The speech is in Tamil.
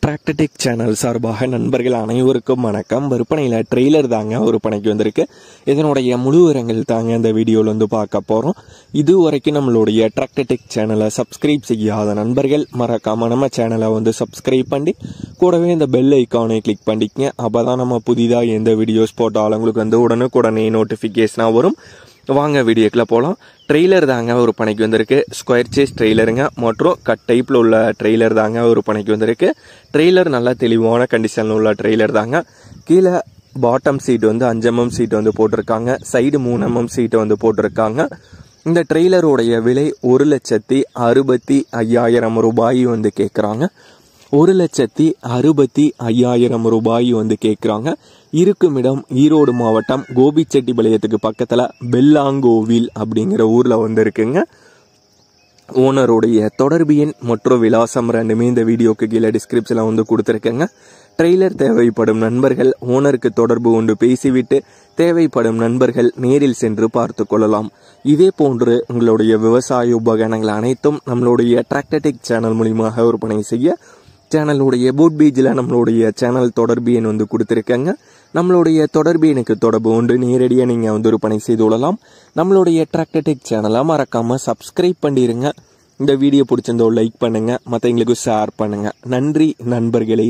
டிராக்டர்டெக் சேனல் சார்பாக நண்பர்கள் அனைவருக்கும் வணக்கம். விற்பனையில் ட்ரெய்லர் தாங்க விற்பனைக்கு வந்திருக்கு. இதனுடைய முழு விவரங்கள் தாங்க இந்த வீடியோவில் வந்து பார்க்க போகிறோம். இதுவரைக்கும் நம்மளுடைய டிராக்டர்டெக் சேனலை சப்ஸ்கிரைப் செய்யாத நண்பர்கள் மறக்காம நம்ம சேனலை வந்து சப்ஸ்கிரைப் பண்ணி கூடவே இந்த பெல் ஐக்கானை கிளிக் பண்ணிக்கங்க. அப்போ தான் நம்ம புதிதாக எந்த வீடியோஸ் போட்டாலும் உங்களுக்கு வந்து உடனுக்குடனே நோட்டிஃபிகேஷனாக வரும். வாங்க வீடியோக்குள்ள போகலாம். ட்ரெய்லர் தாங்க விற்பனைக்கு வந்திருக்கு. ஸ்கொயர் சேஸ் ட்ரெய்லருங்க மற்றும் கட் டைப்பில் உள்ள ட்ரெய்லர் தாங்க விற்பனைக்கு வந்திருக்கு. ட்ரெய்லர் நல்லா தெளிவான கண்டிஷனில் உள்ள ட்ரெய்லர் தாங்க. கீழே பாட்டம் சீட் வந்து 5 mm சீட் வந்து போட்டிருக்காங்க. சைடு 3 mm சீட்டை வந்து போட்டிருக்காங்க. இந்த ட்ரெய்லருடைய விலை 1,65,000 ரூபாய் வந்து கேட்குறாங்க. 1,65,000 ரூபாய் வந்து கேட்குறாங்க. இருக்கும் இடம் ஈரோடு மாவட்டம் கோபிச்செட்டிபாளையத்துக்கு பக்கத்தில் பெல்லாங்கோவில் அப்படிங்கிற ஊரில் வந்து இருக்குங்க. ஓனருடைய தொடர்பு எண் மற்றும் விலாசம் ரெண்டுமே இந்த வீடியோக்கு கீழே டிஸ்கிரிப்ஷனில் வந்து கொடுத்துருக்கேங்க. ட்ரெய்லர் தேவைப்படும் நண்பர்கள் ஓனருக்கு தொடர்பு கொண்டு பேசிவிட்டு தேவைப்படும் நண்பர்கள் நேரில் சென்று பார்த்து கொள்ளலாம். இதே போன்று உங்களுடைய விவசாய உபகரணங்கள் அனைத்தும் நம்மளுடைய டிராக்டர்டெக் சேனல் மூலியமாக விற்பனை செய்ய சேனலுடைய போட் பேஜில் நம்மளுடைய சேனல் தொடர்பு எண் வந்து கொடுத்துருக்கேங்க. நம்மளுடைய தொடர்பு எனக்கு தொடர்பு கொண்டு நேரடியாக நீங்கள் வந்து விற்பனை செய்து கொள்ளலாம். நம்மளுடைய டிராக்டர்டெக் சேனலை மறக்காமல் சப்ஸ்கிரைப் பண்ணிடுங்க. இந்த வீடியோ பிடிச்சிருந்தோ லைக் பண்ணுங்கள், மற்றவங்களுக்கு ஷேர் பண்ணுங்கள். நன்றி நண்பர்களே.